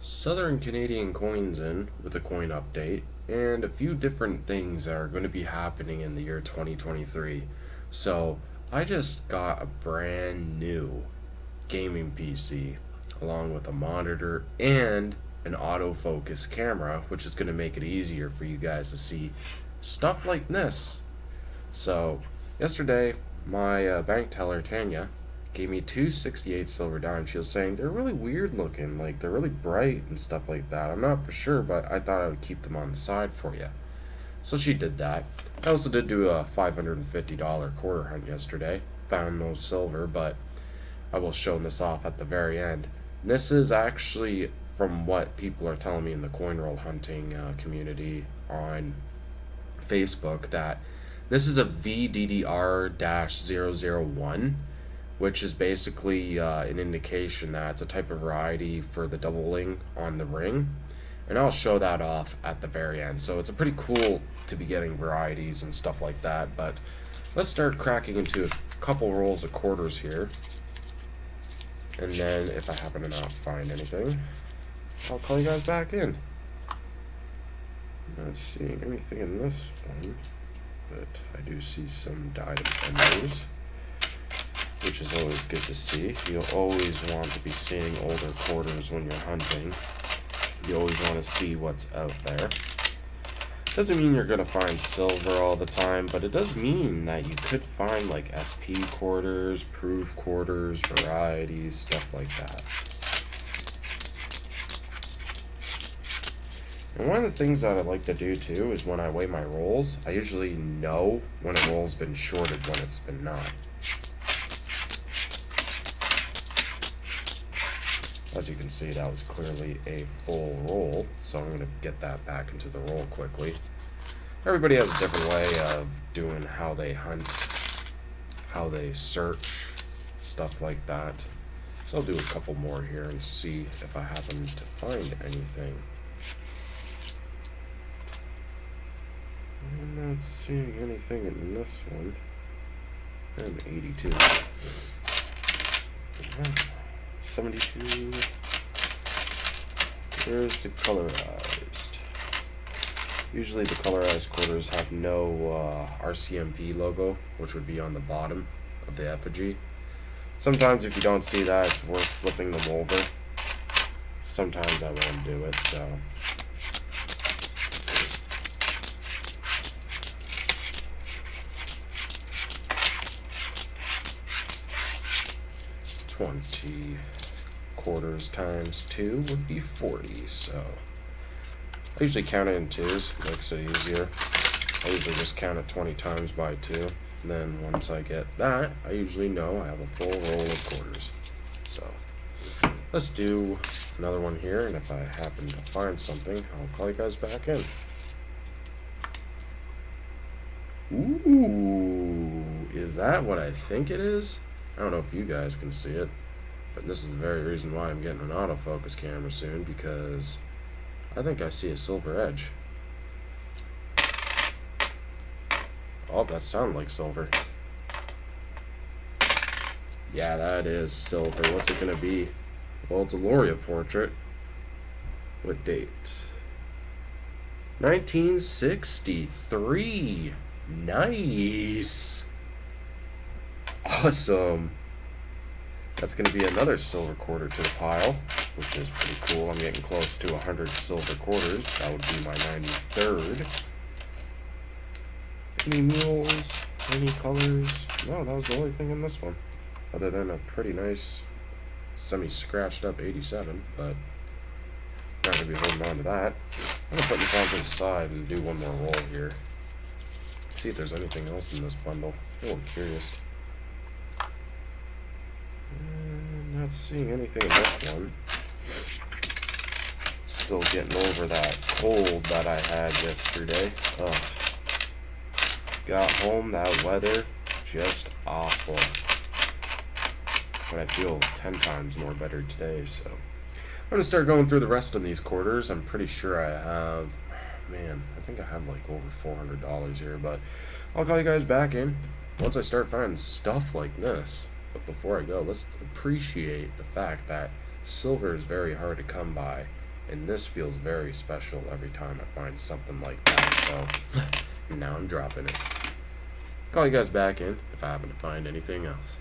Southern Canadian coins in with a coin update and a few different things that are going to be happening in the year 2023. So, I just got a brand new gaming PC along with a monitor and an autofocus camera, which is going to make it easier for you guys to see stuff like this. So, yesterday, my bank teller, Tanya, gave me two 68 silver dimes. She was saying they're really weird looking, like they're really bright and stuff like that. I'm not for sure, but I thought I would keep them on the side for you. So she did that. I also did do a $550 quarter hunt yesterday. Found no silver, but I will show this off at the very end. This is actually from what people are telling me in the coin roll hunting community on Facebook that this is a VDDR-001, which is basically an indication that it's a type of variety for the doubling on the ring. And I'll show that off at the very end. So it's a pretty cool to be getting varieties and stuff like that. But let's start cracking into a couple rolls of quarters here. And then if I happen to not find anything, I'll call you guys back in. Not seeing anything in this one, but I do see some dyed embers, which is always good to see. You'll always want to be seeing older quarters when you're hunting. You always want to see what's out there. Doesn't mean you're going to find silver all the time, but it does mean that you could find like SP quarters, proof quarters, varieties, stuff like that. And one of the things that I like to do too is when I weigh my rolls, I usually know when a roll's been shorted when it's been not. As you can see, that was clearly a full roll, so I'm going to get that back into the roll quickly. Everybody has a different way of doing how they hunt, how they search, stuff like that. So I'll do a couple more here and see if I happen to find anything. I'm not seeing anything in this one. I'm 82. 72. Where's the colorized? Usually the colorized quarters have no RCMP logo, which would be on the bottom of the effigy. Sometimes if you don't see that, it's worth flipping them over. Sometimes I won't do it, so. $20 quarters times 2 would be 40, so I usually count it in twos, makes it easier. I usually just count it 20 times by 2, and then once I get that, I usually know I have a full roll of quarters. So let's do another one here, and if I happen to find something, I'll call you guys back in. Ooh, is that what I think it is? I don't know if you guys can see it, but this is the very reason why I'm getting an autofocus camera soon, because I think I see a silver edge. Oh, that sounded like silver. Yeah, that is silver. What's it gonna be? Well, it's a Loria portrait. What date? 1963. Nice. Awesome. That's going to be another silver quarter to the pile, which is pretty cool. I'm getting close to 100 silver quarters. That would be my 93rd. Any mules? Any colors? No, that was the only thing in this one. Other than a pretty nice, semi-scratched up 87, but not going to be holding on to that. I'm going to put this on to the side and do one more roll here. See if there's anything else in this bundle. Oh, I'm curious. Not seeing anything in this one. Still getting over that cold that I had yesterday. Ugh. Got home, that weather, just awful. But I feel 10 times more better today, so. I'm going to start going through the rest of these quarters. I'm pretty sure I have, man, I think I have like over $400 here, but I'll call you guys back in once I start finding stuff like this. But before I go, let's appreciate the fact that silver is very hard to come by. And this feels very special every time I find something like that, so now I'm dropping it. Call you guys back in if I happen to find anything else.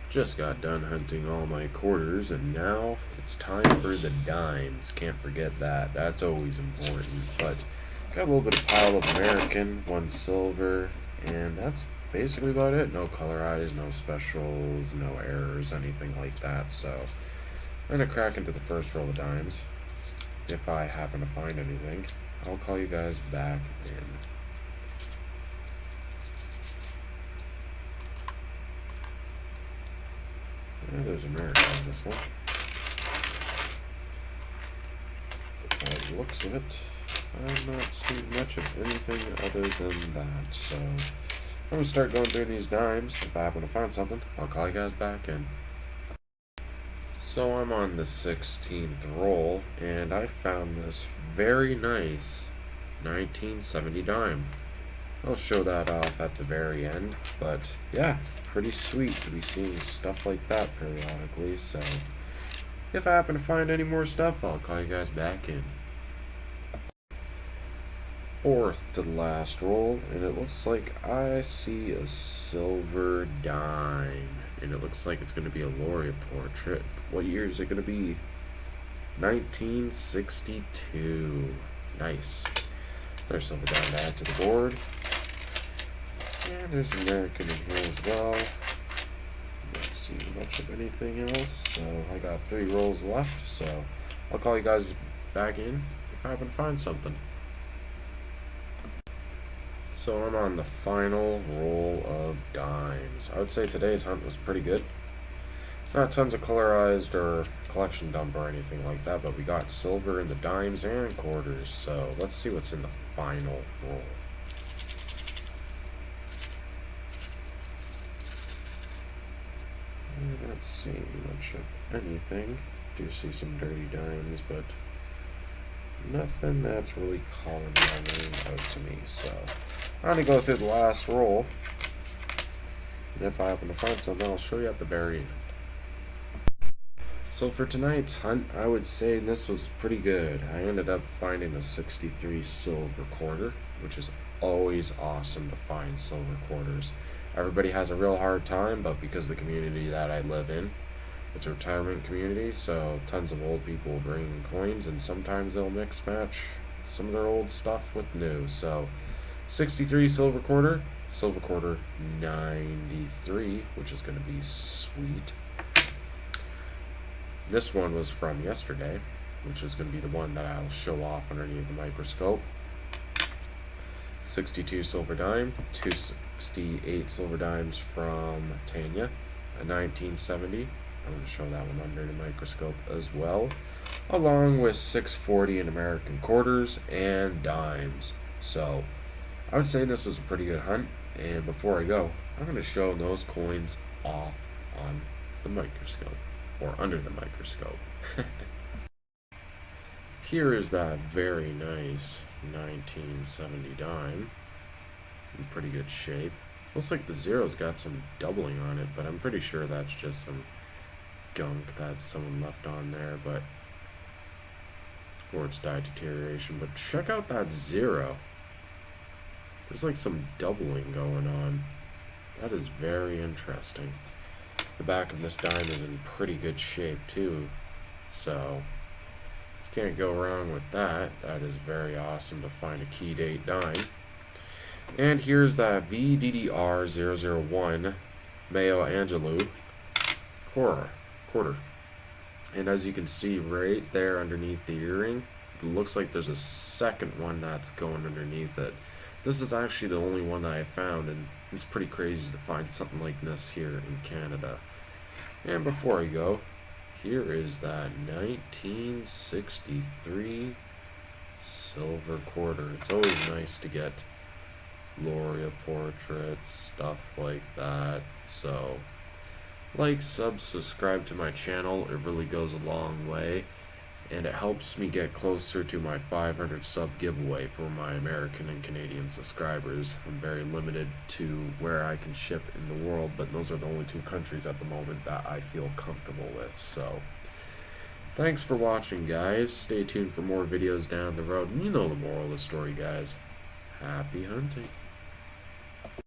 Just got done hunting all my quarters, and now it's time for the dimes. Can't forget that. That's always important. But got a little bit of pile of American, 1 silver, and that's basically about it. No colorized, no specials, no errors, anything like that. So I'm gonna crack into the first roll of dimes. If I happen to find anything, I'll call you guys back in. Yeah, there's America on this one. By the looks of it, I'm not seeing much of anything other than that, so I'm going to start going through these dimes. If I happen to find something, I'll call you guys back in. So I'm on the 16th roll, and I found this very nice 1970 dime. I'll show that off at the very end, but yeah, pretty sweet to be seeing stuff like that periodically, so if I happen to find any more stuff, I'll call you guys back in. Fourth to the last roll, and it looks like I see a silver dime, and it looks like it's going to be a Loria portrait. What year is it going to be? 1962. Nice. There's silver dime to add to the board. And there's American in here as well. Not seeing much of anything else, so I got 3 rolls left, so I'll call you guys back in if I happen to find something. So I'm on the final roll of dimes. I would say today's hunt was pretty good. Not tons of colorized or collection dump or anything like that, but we got silver in the dimes and quarters, so let's see what's in the final roll. I'm not seeing much of anything. Do see some dirty dimes, but nothing that's really calling my name out to me. So I'm going to go through the last roll, and if I happen to find something, I'll show you at the very end. So for tonight's hunt, I would say this was pretty good. I ended up finding a 63 silver quarter, which is always awesome to find silver quarters. Everybody has a real hard time, but because the community that I live in, it's a retirement community, so tons of old people will bring in coins, and sometimes they'll mix match some of their old stuff with new. So 63 silver quarter 93, which is going to be sweet. This one was from yesterday, which is going to be the one that I'll show off underneath the microscope. 62 silver dime, 268 silver dimes from Tanya, a 1970. I'm going to show that one under the microscope as well, along with 640 in American quarters and dimes. So I would say this was a pretty good hunt, and before I go, I'm going to show those coins off on the microscope, or under the microscope. Here is that very nice 1970 dime, in pretty good shape. Looks like the zero's got some doubling on it, but I'm pretty sure that's just some gunk that someone left on there, but or it's died deterioration. But check out that zero. There's like some doubling going on. That is very interesting. The back of this dime is in pretty good shape too, so you can't go wrong with that. That is very awesome to find a key date dime. And here's that VDDR001 Mayo Angelou quarter. And as you can see right there underneath the earring, it looks like there's a second one that's going underneath it. This is actually the only one that I found, and it's pretty crazy to find something like this here in Canada. And before I go, here is that 1963 silver quarter. It's always nice to get Loria portraits, stuff like that. So like, sub, subscribe to my channel. It really goes a long way, and it helps me get closer to my 500 sub giveaway for my American and Canadian subscribers. I'm very limited to where I can ship in the world, but those are the only 2 countries at the moment that I feel comfortable with. So Thanks for watching, guys. Stay tuned for more videos down the road. And you know the moral of the story, guys. Happy hunting.